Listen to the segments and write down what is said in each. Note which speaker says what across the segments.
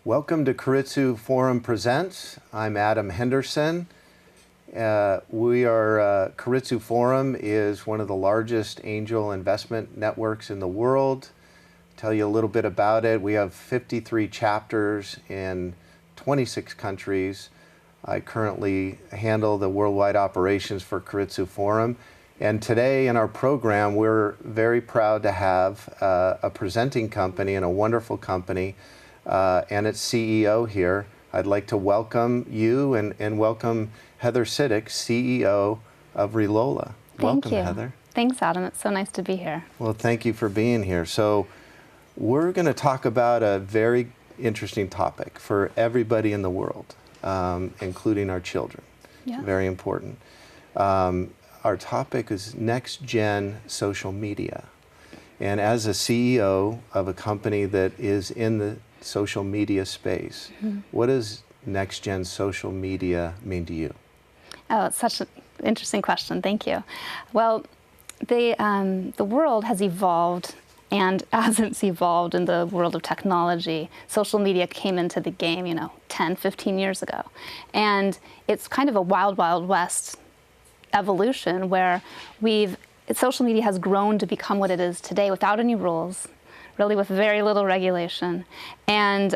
Speaker 1: Welcome to Keiretsu Forum Presents. I'm Adam Henderson. Keiretsu Forum is one of the largest angel investment networks in the world. Tell you a little bit about it. We have 53 chapters in 26 countries. I currently handle the worldwide operations for Keiretsu Forum. And today in our program, we're very proud to have a presenting company and a wonderful company and its CEO here. I'd like to welcome you and welcome Heather Siddick, CEO of Relola. Welcome, Heather.
Speaker 2: Thanks, Adam. It's so nice to be here.
Speaker 1: Well, thank you for being here. So we're going to talk about a very interesting topic for everybody in the world, including our children.
Speaker 2: Yeah.
Speaker 1: Very important. Our topic is next-gen social media. And as a CEO of a company that is in the social media space, what does next-gen social media mean to you?
Speaker 2: Oh, it's such an interesting question. Thank you. Well, the world has evolved, and as it's evolved in the world of technology, social media came into the game, 10, 15 years ago. And it's kind of a wild, wild west evolution where social media has grown to become what it is today without any rules, really with very little regulation, and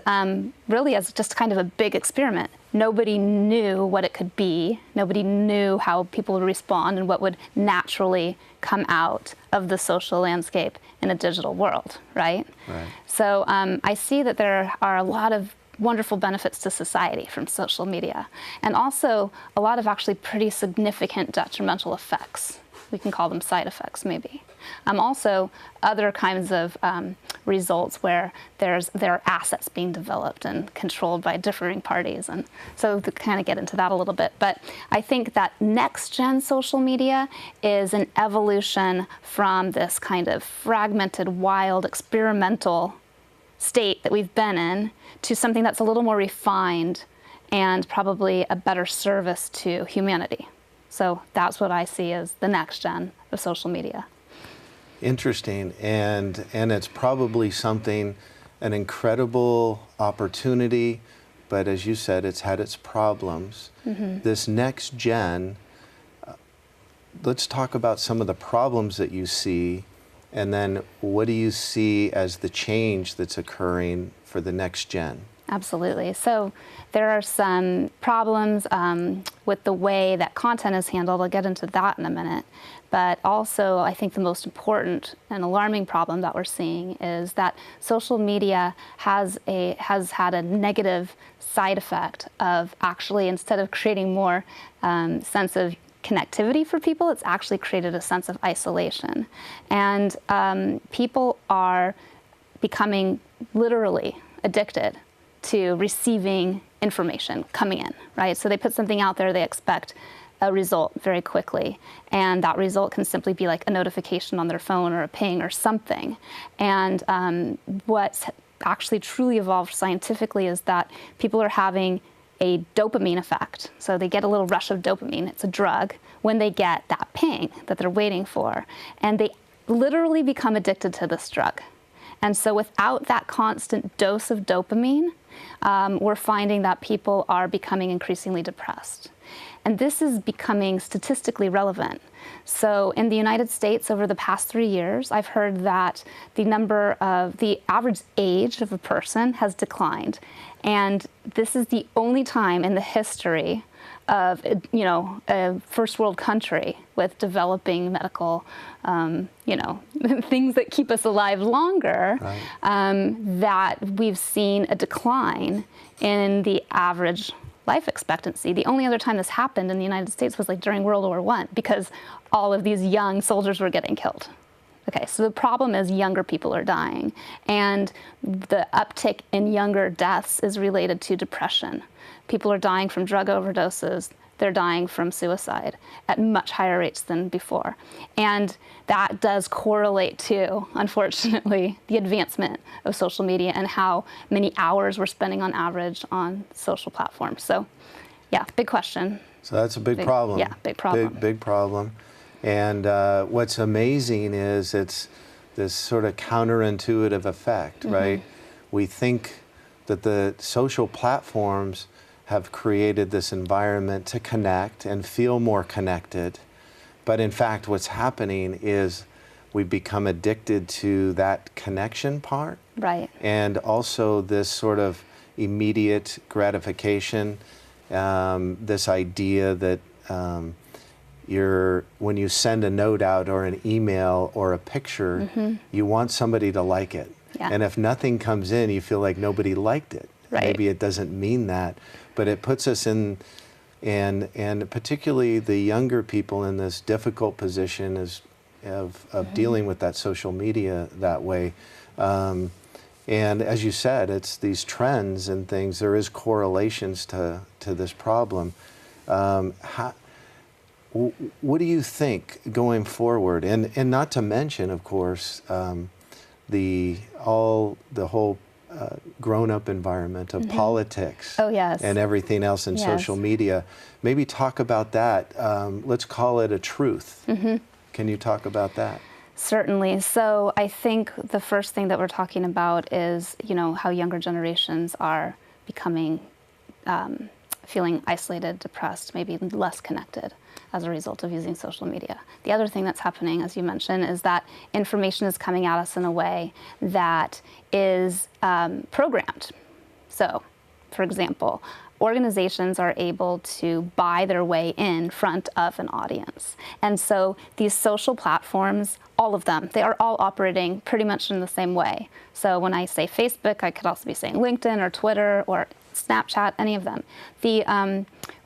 Speaker 2: really as just kind of a big experiment. Nobody knew what it could be. Nobody knew how people would respond and what would naturally come out of the social landscape in a digital world, right?
Speaker 1: Right.
Speaker 2: So I see that there are a lot of wonderful benefits to society from social media, and also a lot of actually pretty significant detrimental effects. We can call them side effects, maybe. Also, other kinds of results where there are assets being developed and controlled by differing parties, and so to kind of get into that a little bit. But I think that next-gen social media is an evolution from this kind of fragmented, wild, experimental state that we've been in to something that's a little more refined and probably a better service to humanity. So that's what I see as the next gen of social media.
Speaker 1: Interesting, and it's probably something, an incredible opportunity, but as you said, it's had its problems. This next gen, let's talk about some of the problems that you see, and then what do you see as the change that's occurring for the next gen?
Speaker 2: Absolutely. So there are some problems with the way that content is handled. I'll get into that in a minute. But also, I think the most important and alarming problem that we're seeing is that social media has had a negative side effect of actually, instead of creating more sense of connectivity for people, it's actually created a sense of isolation. And people are becoming literally addicted to receiving information coming in, right? So they put something out there, they expect a result very quickly, and that result can simply be like a notification on their phone or a ping or something. And what's actually truly evolved scientifically is that people are having a dopamine effect. So they get a little rush of dopamine, it's a drug, when they get that ping that they're waiting for, and they literally become addicted to this drug. And so without that constant dose of dopamine, we're finding that people are becoming increasingly depressed. And this is becoming statistically relevant. So in the United States, over the past 3 years, I've heard that the average age of a person has declined. And this is the only time in the history of, a first world country with developing medical, things that keep us alive longer, right, that we've seen a decline in the average life expectancy. The only other time this happened in the United States was like during World War I, because all of these young soldiers were getting killed. Okay, so the problem is younger people are dying, and the uptick in younger deaths is related to depression. People are dying from drug overdoses. They're dying from suicide at much higher rates than before. And that does correlate to, unfortunately, the advancement of social media and how many hours we're spending on average on social platforms. So, yeah, big question.
Speaker 1: So that's a big problem.
Speaker 2: Yeah, big problem.
Speaker 1: Big problem. And what's amazing is it's this sort of counterintuitive effect, right? We think that the social platforms have created this environment to connect and feel more connected. But in fact, what's happening is we become addicted to that connection part.
Speaker 2: Right.
Speaker 1: And also this sort of immediate gratification, this idea that when you send a note out or an email or a picture, you want somebody to like it.
Speaker 2: Yeah.
Speaker 1: And if nothing comes in, you feel like nobody liked it.
Speaker 2: Right.
Speaker 1: Maybe it doesn't mean that, but it puts us in, and particularly the younger people, in this difficult position of dealing with that social media that way. And as you said, it's these trends and things. There is correlations to this problem. What do you think going forward? And not to mention, of course, the whole grown-up environment of politics.
Speaker 2: Oh, yes.
Speaker 1: And everything else in
Speaker 2: Yes.
Speaker 1: social media. Maybe talk about that. Let's call it a truth. Can you talk about that?
Speaker 2: Certainly. So I think the first thing that we're talking about is, how younger generations are becoming, feeling isolated, depressed, maybe less connected as a result of using social media. The other thing that's happening, as you mentioned, is that information is coming at us in a way that is programmed. So, for example, organizations are able to buy their way in front of an audience. And so these social platforms, all of them, they are all operating pretty much in the same way. So when I say Facebook, I could also be saying LinkedIn or Twitter or Snapchat, any of them.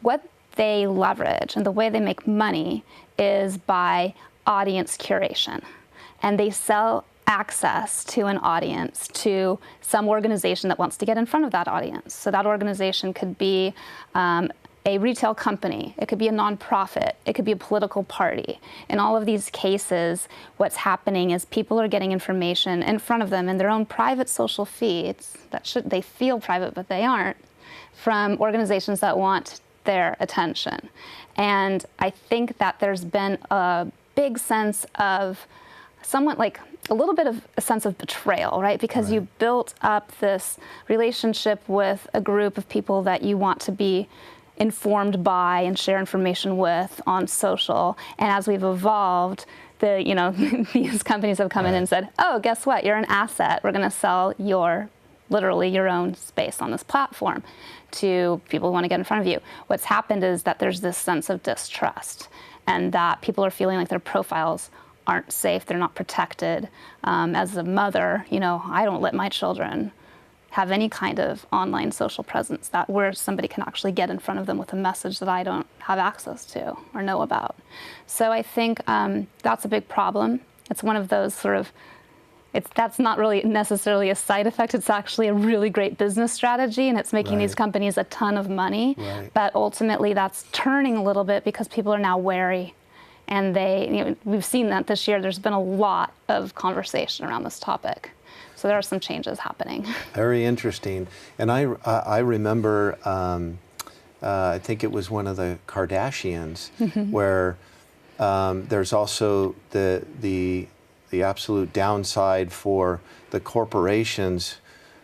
Speaker 2: What they leverage and the way they make money is by audience curation. And they sell access to an audience, to some organization that wants to get in front of that audience. So that organization could be a retail company, it could be a nonprofit, it could be a political party. In all of these cases, what's happening is people are getting information in front of them in their own private social feeds they feel private, but they aren't, from organizations that want their attention. And I think that there's been a big sense of somewhat like a little bit of a sense of betrayal, right? Because you built up this relationship with a group of people that you want to be informed by and share information with on social. And as we've evolved, these companies have come in and said, oh, guess what? You're an asset. We're going to sell literally your own space on this platform to people who want to get in front of you. What's happened is that there's this sense of distrust, and that people are feeling like their profiles aren't safe, they're not protected. As a mother, I don't let my children have any kind of online social presence where somebody can actually get in front of them with a message that I don't have access to or know about. So I think that's a big problem. It's one of those that's not really necessarily a side effect. It's actually a really great business strategy, and it's making these companies a ton of money.
Speaker 1: Right.
Speaker 2: But ultimately, that's turning a little bit because people are now wary. And we've seen that this year. There's been a lot of conversation around this topic. So there are some changes happening.
Speaker 1: Very interesting. And I remember, I think it was one of the Kardashians, where there's also the absolute downside for the corporations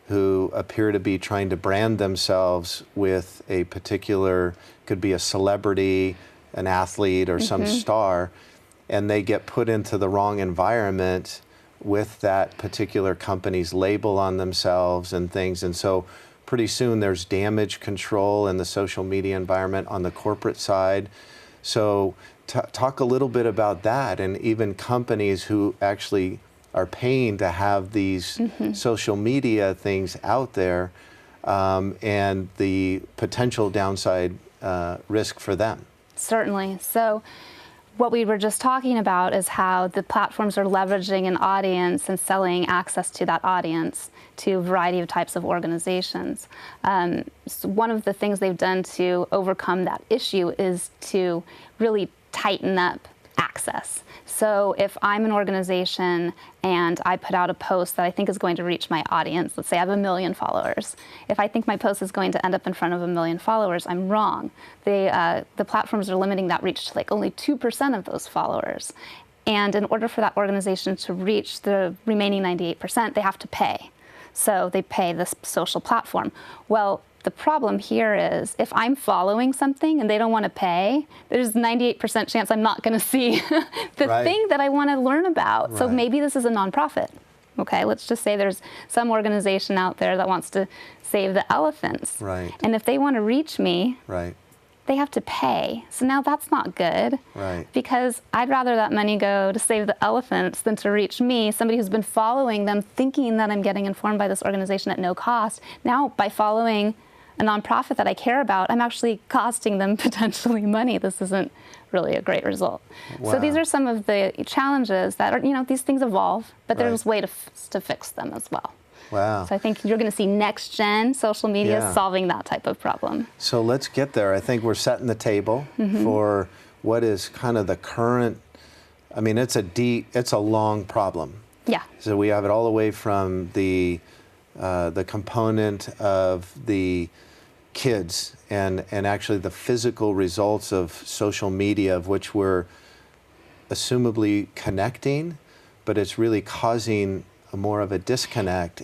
Speaker 1: who appear to be trying to brand themselves with a particular, could be a celebrity, an athlete, or some star, and they get put into the wrong environment with that particular company's label on themselves and things. And so pretty soon there's damage control in the social media environment on the corporate side. So talk a little bit about that, and even companies who actually are paying to have these social media things out there, and the potential downside risk for them.
Speaker 2: Certainly. So what we were just talking about is how the platforms are leveraging an audience and selling access to that audience to a variety of types of organizations. So one of the things they've done to overcome that issue is to really tighten up access. So if I'm an organization and I put out a post that I think is going to reach my audience, let's say I have 1 million followers. If I think my post is going to end up in front of 1 million followers, I'm wrong. The platforms are limiting that reach to like only 2% of those followers. And in order for that organization to reach the remaining 98%, they have to pay. So they pay this social platform. Well, the problem here is if I'm following something and they don't want to pay, there's 98% chance I'm not going to see the
Speaker 1: Right.
Speaker 2: thing that I want to learn about. So
Speaker 1: Right.
Speaker 2: maybe this is a nonprofit. Okay, let's just say there's some organization out there that wants to save the elephants.
Speaker 1: Right.
Speaker 2: And if they want to reach me,
Speaker 1: Right.
Speaker 2: they have to pay. So now that's not good.
Speaker 1: Right.
Speaker 2: Because I'd rather that money go to save the elephants than to reach me, somebody who's been following them, thinking that I'm getting informed by this organization at no cost. Now, by following a nonprofit that I care about, I'm actually costing them potentially money. This isn't really a great result. So these
Speaker 1: Wow.
Speaker 2: are some of the challenges that are, these things evolve, but
Speaker 1: Right.
Speaker 2: there's a way to fix them as well.
Speaker 1: Wow.
Speaker 2: So I think you're going to see next gen social media
Speaker 1: Yeah.
Speaker 2: solving that type of problem.
Speaker 1: So let's get there. I think we're setting the table for what is kind of the current, I mean, it's a long problem.
Speaker 2: Yeah.
Speaker 1: So we have it all the way from the component of the kids and actually the physical results of social media, of which we're assumably connecting, but it's really causing more of a disconnect.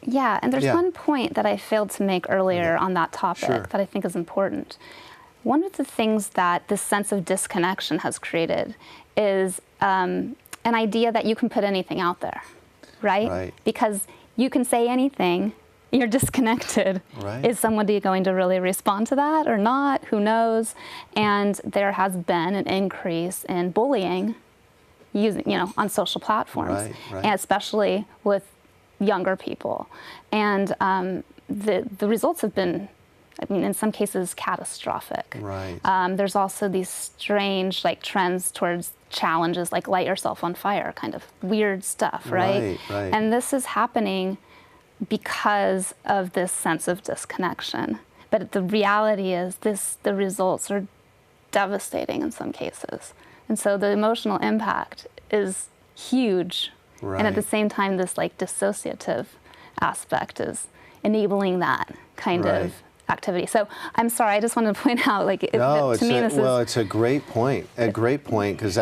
Speaker 2: Yeah, and there's
Speaker 1: Yeah.
Speaker 2: one point that I failed to make earlier on that topic
Speaker 1: Sure.
Speaker 2: that I think is important. One of the things that this sense of disconnection has created is an idea that you can put anything out there, right?
Speaker 1: Right.
Speaker 2: Because you can say anything, you're disconnected.
Speaker 1: Right.
Speaker 2: Is somebody going to really respond to that or not? Who knows? And there has been an increase in bullying on social platforms,
Speaker 1: Right, right.
Speaker 2: and especially with younger people. And the results have been, in some cases, catastrophic.
Speaker 1: Right.
Speaker 2: There's also these strange trends towards challenges like light yourself on fire, kind of weird stuff, right?
Speaker 1: Right.
Speaker 2: And this is happening because of this sense of disconnection. But the reality is the results are devastating in some cases. And so the emotional impact is huge. And at the
Speaker 1: Right.
Speaker 2: same time, this dissociative aspect is enabling that kind
Speaker 1: Right.
Speaker 2: of activity. So I'm sorry, I just wanted to point out,
Speaker 1: No,
Speaker 2: to me, this is
Speaker 1: it's a great point. A great point, because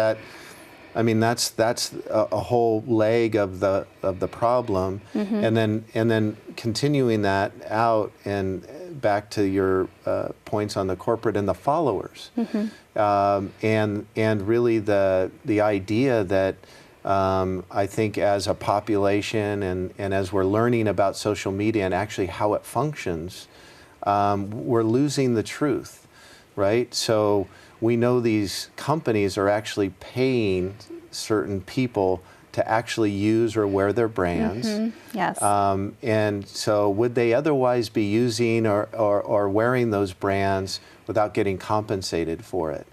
Speaker 1: that's a whole leg of the problem, and then continuing that out and back to your points on the corporate and the followers, and really the idea that I think as a population and as we're learning about social media and actually how it functions, we're losing the truth, right? So we know these companies are actually paying certain people to actually use or wear their brands.
Speaker 2: yes.
Speaker 1: And so would they otherwise be using or wearing those brands without getting compensated for it?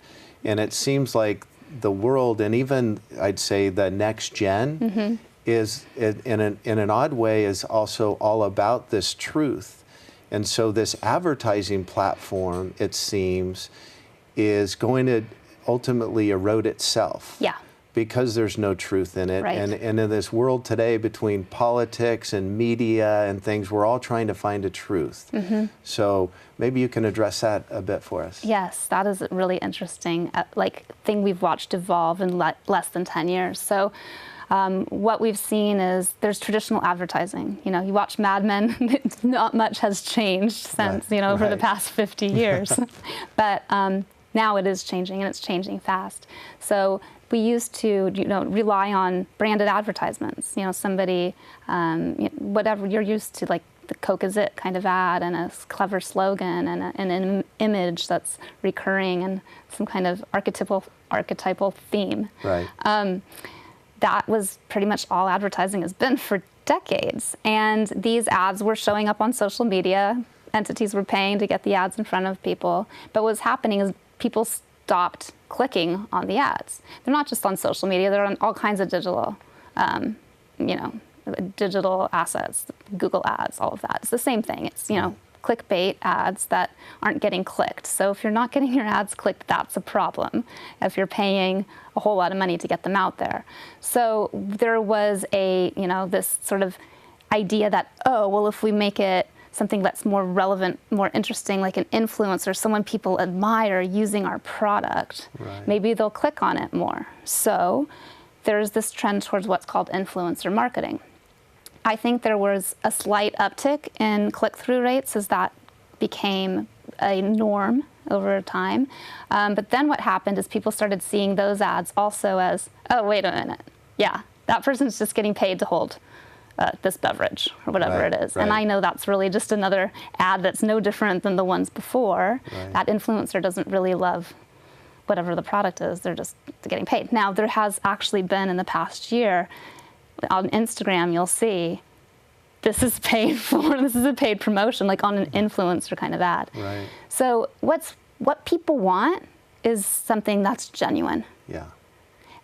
Speaker 1: And it seems like the world, and even I'd say the next gen, is in an odd way is also all about this truth. And so this advertising platform, it seems, is going to ultimately erode itself.
Speaker 2: Yeah.
Speaker 1: Because there's no truth in it.
Speaker 2: Right.
Speaker 1: And in this world today, between politics and media and things, we're all trying to find a truth. So maybe you can address that a bit for us.
Speaker 2: Yes, that is a really interesting thing we've watched evolve in less than 10 years. So what we've seen is there's traditional advertising. You watch Mad Men, not much has changed since,
Speaker 1: Right,
Speaker 2: over the
Speaker 1: right.
Speaker 2: past 50 years. But now it is changing, and it's changing fast. So we used to, rely on branded advertisements. Somebody, whatever you're used to, like the Coke is it kind of ad, and a clever slogan, and an image that's recurring, and some kind of archetypal theme.
Speaker 1: Right.
Speaker 2: That was pretty much all advertising has been for decades. And these ads were showing up on social media. Entities were paying to get the ads in front of people. But what's happening is people stopped clicking on the ads. They're not just on social media, they're on all kinds of digital, digital assets, Google ads, all of that. It's the same thing. It's, clickbait ads that aren't getting clicked. So if you're not getting your ads clicked, that's a problem if you're paying a whole lot of money to get them out there. So there was this sort of idea that, if we make it something that's more relevant, more interesting, like an influencer, someone people admire using our product,
Speaker 1: Right.
Speaker 2: maybe they'll click on it more. So there's this trend towards what's called influencer marketing. I think there was a slight uptick in click-through rates as that became a norm over time. But then what happened is people started seeing those ads also as, oh, wait a minute. Yeah, that person's just getting paid to hold this beverage or whatever
Speaker 1: Right,
Speaker 2: it is.
Speaker 1: right.
Speaker 2: And I know that's really just another ad that's no different than the ones before.
Speaker 1: Right.
Speaker 2: That influencer doesn't really love whatever the product is. They're just getting paid. Now, there has actually been in the past year, on Instagram, you'll see this is paid for, this is a paid promotion, like on an influencer kind of ad.
Speaker 1: Right.
Speaker 2: So what people want is something that's genuine.
Speaker 1: Yeah.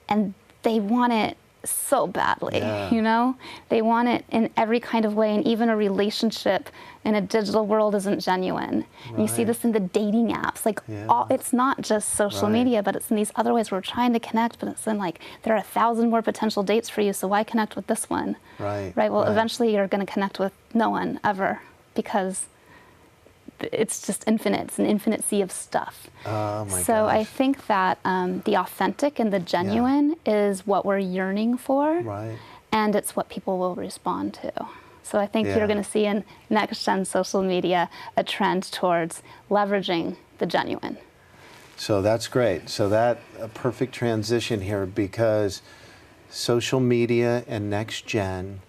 Speaker 2: And they want it so badly,
Speaker 1: Yeah.
Speaker 2: you know? They want it in every kind of way, and even a relationship in a digital world isn't genuine. And you see
Speaker 1: Right.
Speaker 2: this in the dating apps. Like,
Speaker 1: Yeah.
Speaker 2: it's not just social
Speaker 1: Right.
Speaker 2: media, but it's in these other ways we're trying to connect, but it's in like, there are 1,000 more potential dates for you, so why connect with this one?
Speaker 1: Right.
Speaker 2: Right? Well,
Speaker 1: right.
Speaker 2: eventually you're going to connect with no one ever, because it's just infinite. It's an infinite sea of stuff.
Speaker 1: Oh my
Speaker 2: So I
Speaker 1: gosh.
Speaker 2: think that the authentic and the genuine is what we're yearning for,
Speaker 1: Right.
Speaker 2: and it's what people will respond to. So I think
Speaker 1: Yeah.
Speaker 2: you're going to see in next-gen social media a trend towards leveraging the genuine.
Speaker 1: So that's great. So that a perfect transition here, because social media and next gen,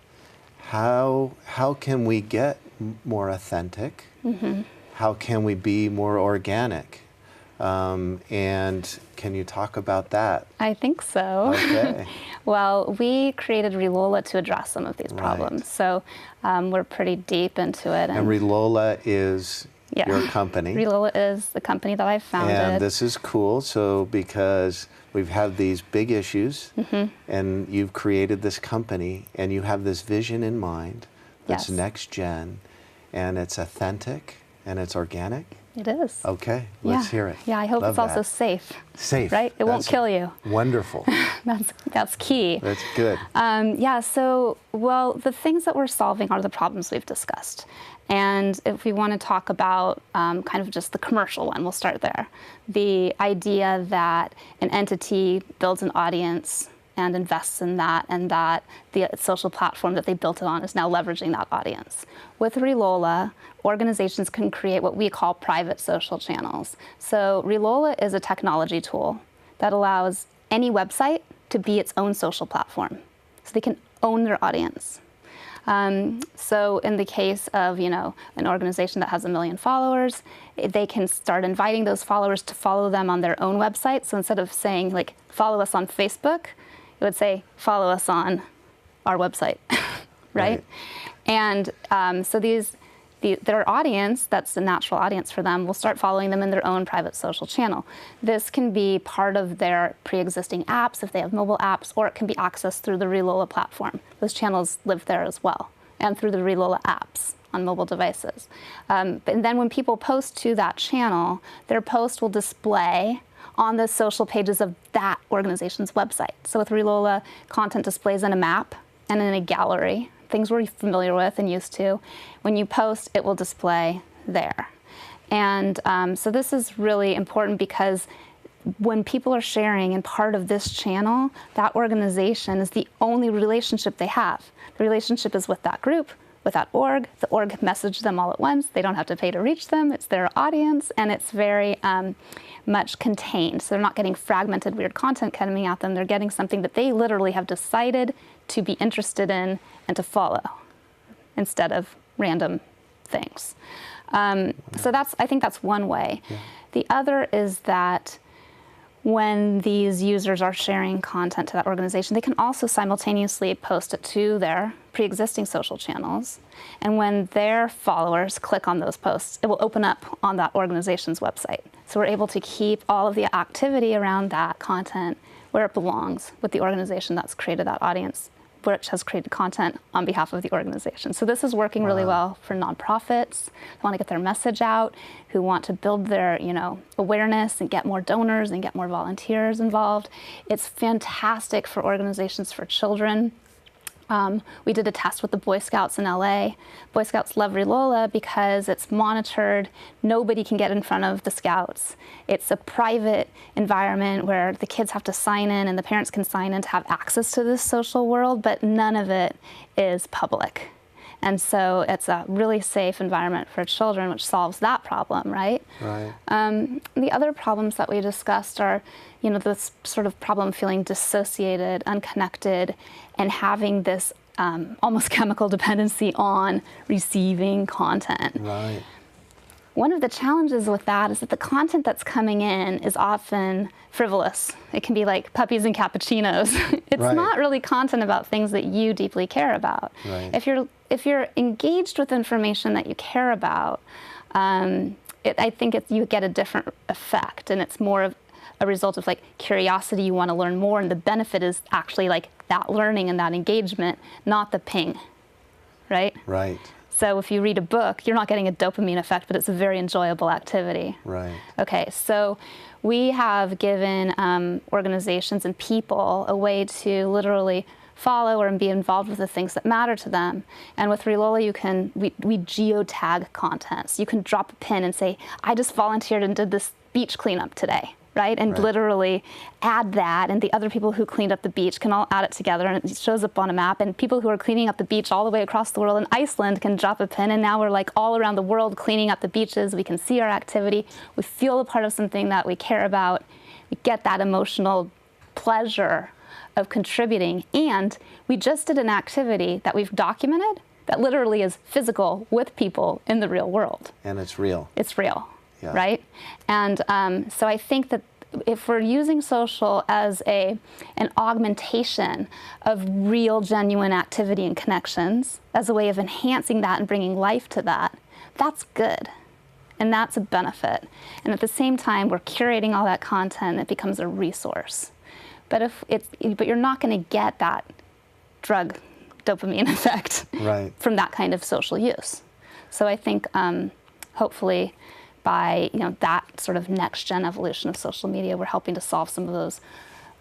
Speaker 1: how can we get more authentic?
Speaker 2: Mm-hmm.
Speaker 1: How can we be more organic? And can you talk about that?
Speaker 2: I think so.
Speaker 1: Okay.
Speaker 2: Well, we created Relola to address some of these
Speaker 1: Right.
Speaker 2: problems. So we're pretty deep into it.
Speaker 1: And Relola is
Speaker 2: Yeah.
Speaker 1: your company.
Speaker 2: Relola is the company that I founded.
Speaker 1: And this is cool. So because we've had these big issues,
Speaker 2: Mm-hmm.
Speaker 1: and you've created this company, and you have this vision in mind that's
Speaker 2: Yes.
Speaker 1: next gen, and it's authentic and it's organic.
Speaker 2: It is.
Speaker 1: Okay, let's
Speaker 2: Yeah.
Speaker 1: hear it.
Speaker 2: Yeah, I hope
Speaker 1: Love
Speaker 2: it's also
Speaker 1: that.
Speaker 2: safe.
Speaker 1: Safe.
Speaker 2: Right? It won't
Speaker 1: That's
Speaker 2: kill you.
Speaker 1: Wonderful.
Speaker 2: That's key.
Speaker 1: That's good.
Speaker 2: Well, the things that we're solving are the problems we've discussed. And if we want to talk about kind of just the commercial one, we'll start there. The idea that an entity builds an audience and invests in that, and that the social platform that they built it on is now leveraging that audience. With Relola, organizations can create what we call private social channels. So Relola is a technology tool that allows any website to be its own social platform. So they can own their audience. So in the case of, an organization that has 1 million followers, they can start inviting those followers to follow them on their own website. So instead of saying, like, follow us on Facebook, it would say, follow us on our website, right? And so their audience, that's the natural audience for them, will start following them in their own private social channel. This can be part of their pre-existing apps if they have mobile apps, or it can be accessed through the Relola platform. Those channels live there as well, and through the Relola apps on mobile devices. And then when people post to that channel, their post will display on the social pages of that organization's website. So with Relola, content displays in a map and in a gallery, things we're familiar with and used to. When you post, it will display there. And so this is really important, because when people are sharing in part of this channel, that organization is the only relationship they have. The relationship is with that group, with that org. The org messaged them all at once. They don't have to pay to reach them. It's their audience, and it's very much contained. So they're not getting fragmented, weird content coming at them. They're getting something that they literally have decided to be interested in and to follow, instead of random things. So I think that's one way. Yeah. The other is that when these users are sharing content to that organization, they can also simultaneously post it to their pre-existing social channels. And when their followers click on those posts, it will open up on that organization's website. So we're able to keep all of the activity around that content where it belongs, with the organization that's created that audience, which has created content on behalf of the organization. So this is working really well for nonprofits who want to get their message out, who want to build their, awareness and get more donors and get more volunteers involved. It's fantastic for organizations for children. We did a test with the Boy Scouts in LA. Boy Scouts love Relola because it's monitored. Nobody can get in front of the Scouts. It's a private environment where the kids have to sign in and the parents can sign in to have access to this social world, but none of it is public. And so it's a really safe environment for children, which solves that problem, right?
Speaker 1: Right.
Speaker 2: The other problems that we discussed are, this sort of problem of feeling dissociated, unconnected, and having this almost chemical dependency on receiving content.
Speaker 1: Right.
Speaker 2: One of the challenges with that is that the content that's coming in is often frivolous. It can be like puppies and cappuccinos. It's
Speaker 1: Right.
Speaker 2: not really content about things that you deeply care about.
Speaker 1: Right.
Speaker 2: If you're engaged with information that you care about, I think you get a different effect, and it's more of a result of like curiosity. You want to learn more, and the benefit is actually like that learning and that engagement, not the ping, right?
Speaker 1: Right.
Speaker 2: So if you read a book, you're not getting a dopamine effect, but it's a very enjoyable activity.
Speaker 1: Right.
Speaker 2: Okay, so we have given organizations and people a way to literally follow or be involved with the things that matter to them. And with Relola, we geotag content. So you can drop a pin and say, I just volunteered and did this beach cleanup today, right? And
Speaker 1: Right.
Speaker 2: literally add that, and the other people who cleaned up the beach can all add it together, and it shows up on a map. And people who are cleaning up the beach all the way across the world in Iceland can drop a pin, and now we're like all around the world cleaning up the beaches. We can see our activity. We feel a part of something that we care about. We get that emotional pleasure of contributing. And we just did an activity that we've documented that literally is physical with people in the real world.
Speaker 1: And it's real.
Speaker 2: It's real,
Speaker 1: Yeah.
Speaker 2: right? And so I think that if we're using social as an augmentation of real, genuine activity and connections, as a way of enhancing that and bringing life to that, that's good. And that's a benefit. And at the same time, we're curating all that content, it becomes a resource. But you're not going to get that drug dopamine effect
Speaker 1: Right.
Speaker 2: from that kind of social use. So I think hopefully by that sort of next gen evolution of social media, we're helping to solve some of those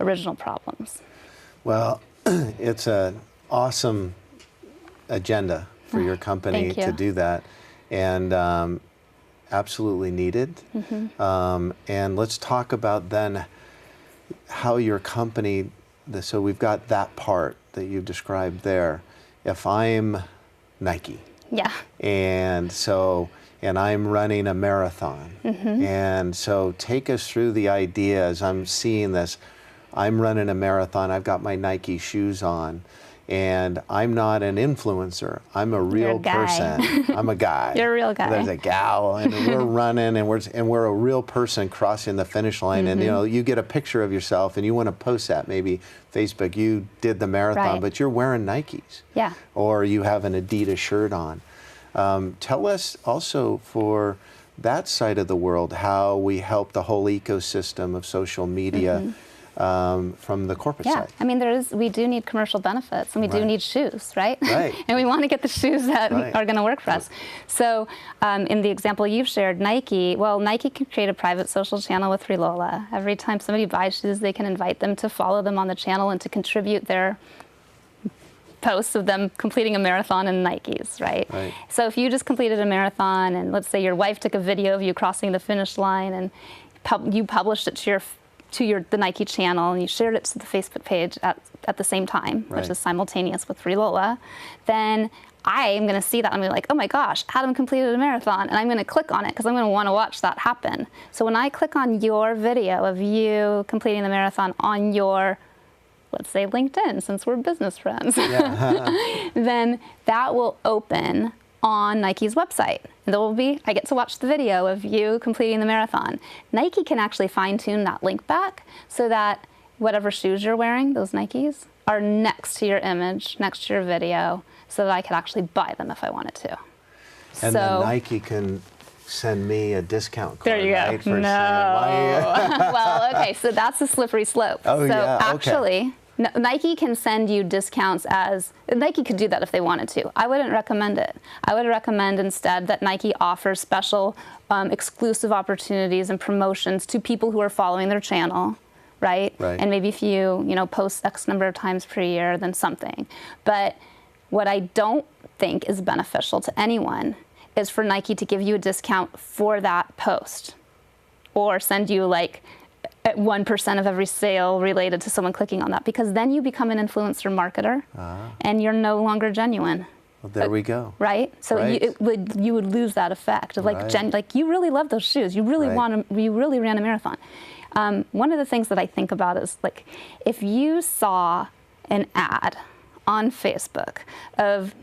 Speaker 2: original problems.
Speaker 1: Well, it's an awesome agenda for your company
Speaker 2: Thank you.
Speaker 1: to do that, and absolutely needed. And let's talk about then how your company, so we've got that part that you described there. If I'm Nike,
Speaker 2: Yeah.
Speaker 1: and I'm running a marathon, and so take us through the idea as I'm seeing this. I'm running a marathon, I've got my Nike shoes on, and I'm not an influencer. I'm a real
Speaker 2: guy.
Speaker 1: person. I'm a guy.
Speaker 2: You're a real guy.
Speaker 1: There's a gal, and we're running, and we're a real person crossing the finish line. And you get a picture of yourself, and you want to post that. Maybe Facebook, you did the marathon,
Speaker 2: Right.
Speaker 1: but you're wearing Nikes.
Speaker 2: Yeah.
Speaker 1: Or you have an Adidas shirt on. Tell us also for that side of the world how we help the whole ecosystem of social media from the corporate
Speaker 2: Yeah,
Speaker 1: side.
Speaker 2: I mean, we do need commercial benefits, and we do
Speaker 1: Right.
Speaker 2: need shoes, right?
Speaker 1: Right.
Speaker 2: And we want to get the shoes that
Speaker 1: Right.
Speaker 2: are going to work for us. So in the example you've shared, Nike can create a private social channel with Relola. Every time somebody buys shoes, they can invite them to follow them on the channel and to contribute their posts of them completing a marathon in Nikes, right?
Speaker 1: Right.
Speaker 2: So if you just completed a marathon, and let's say your wife took a video of you crossing the finish line, and you published it to the Nike channel, and you shared it to the Facebook page at the same time,
Speaker 1: Right.
Speaker 2: which is simultaneous with Relola, then I am going to see that. I'm going to be like, oh my gosh, Adam completed a marathon, and I'm going to click on it because I'm going to want to watch that happen. So when I click on your video of you completing the marathon on your, let's say LinkedIn, since we're business friends, then that will open on Nike's website. And I get to watch the video of you completing the marathon. Nike can actually fine-tune that link back so that whatever shoes you're wearing, those Nikes, are next to your image, next to your video, so that I could actually buy them if I wanted to.
Speaker 1: And then Nike can send me a discount card.
Speaker 2: There you go.
Speaker 1: Right, for
Speaker 2: No. Well, okay, so that's a slippery slope.
Speaker 1: Oh,
Speaker 2: so
Speaker 1: yeah, okay.
Speaker 2: actually, Nike can send you discounts Nike could do that if they wanted to. I wouldn't recommend it. I would recommend instead that Nike offers special exclusive opportunities and promotions to people who are following their channel right?
Speaker 1: Right.
Speaker 2: And maybe if you know, post X number of times per year, then something. But what I don't think is beneficial to anyone is for Nike to give you a discount for that post, or send you like at 1% of every sale related to someone clicking on that, because then you become an influencer marketer and you're no longer genuine.
Speaker 1: Well, there we go.
Speaker 2: Right? So
Speaker 1: Right.
Speaker 2: you would lose that effect of like,
Speaker 1: Right.
Speaker 2: like you really love those shoes. You really
Speaker 1: Right.
Speaker 2: you really ran a marathon. One of the things that I think about is like, if you saw an ad on Facebook of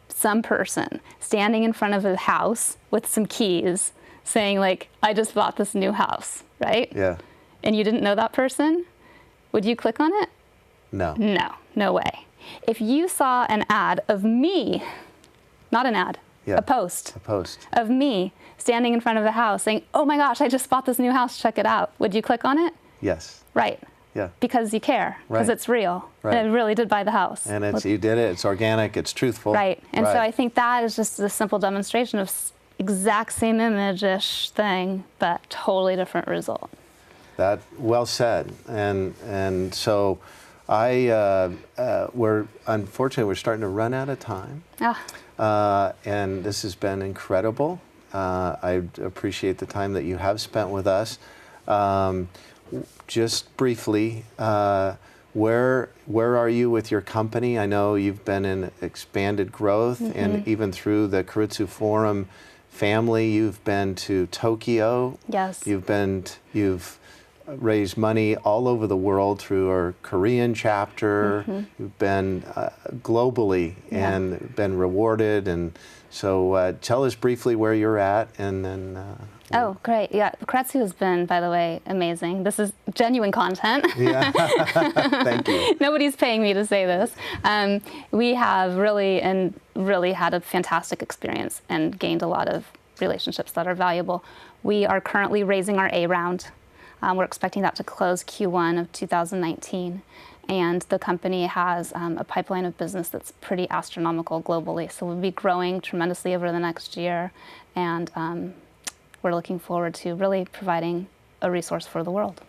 Speaker 2: some person standing in front of a house with some keys saying like, I just bought this new house, right?
Speaker 1: Yeah.
Speaker 2: And you didn't know that person, would you click on it?
Speaker 1: No.
Speaker 2: No, no way. If you saw an ad of me, not an ad,
Speaker 1: Yeah.
Speaker 2: a post
Speaker 1: A post.
Speaker 2: of me standing in front of a house saying, oh my gosh, I just bought this new house, check it out. Would you click on it?
Speaker 1: Yes.
Speaker 2: Right.
Speaker 1: Yeah.
Speaker 2: Because you care, because
Speaker 1: Right.
Speaker 2: it's real.
Speaker 1: Right.
Speaker 2: And I really did buy the house.
Speaker 1: And you did it. It's organic. It's truthful.
Speaker 2: Right. And so
Speaker 1: Right.
Speaker 2: I think that is just a simple demonstration of exact same image-ish thing, but totally different result.
Speaker 1: That well said. And so we're unfortunately we're starting to run out of time. And this has been incredible. I appreciate the time that you have spent with us. Just briefly, where are you with your company? I know you've been in expanded growth, and even through the Keiretsu Forum family, you've been to Tokyo.
Speaker 2: Yes.
Speaker 1: You've raised money all over the world through our Korean chapter. You've been globally and been rewarded. And so tell us briefly where you're at, and then.
Speaker 2: Oh, great. Yeah, Keiretsu has been, by the way, amazing. This is genuine content.
Speaker 1: Yeah. Thank you.
Speaker 2: Nobody's paying me to say this. We have really had a fantastic experience and gained a lot of relationships that are valuable. We are currently raising our A round. We're expecting that to close Q1 of 2019. And the company has a pipeline of business that's pretty astronomical globally. So we'll be growing tremendously over the next year. And we're looking forward to really providing a resource for the world.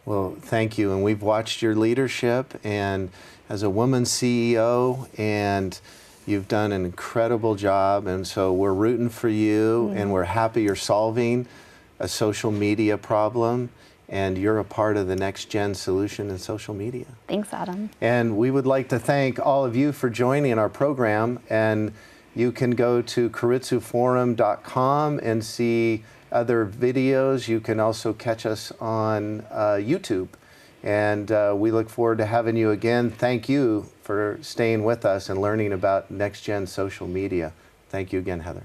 Speaker 1: Well, thank you. And we've watched your leadership, and as a woman CEO, and you've done an incredible job. And so we're rooting for you, and we're happy you're solving a social media problem, and you're a part of the next gen solution in social media.
Speaker 2: Thanks, Adam.
Speaker 1: And we would like to thank all of you for joining our program. And you can go to keiretsuforum.com and see other videos. You can also catch us on YouTube. And we look forward to having you again. Thank you for staying with us and learning about next gen social media. Thank you again, Heather.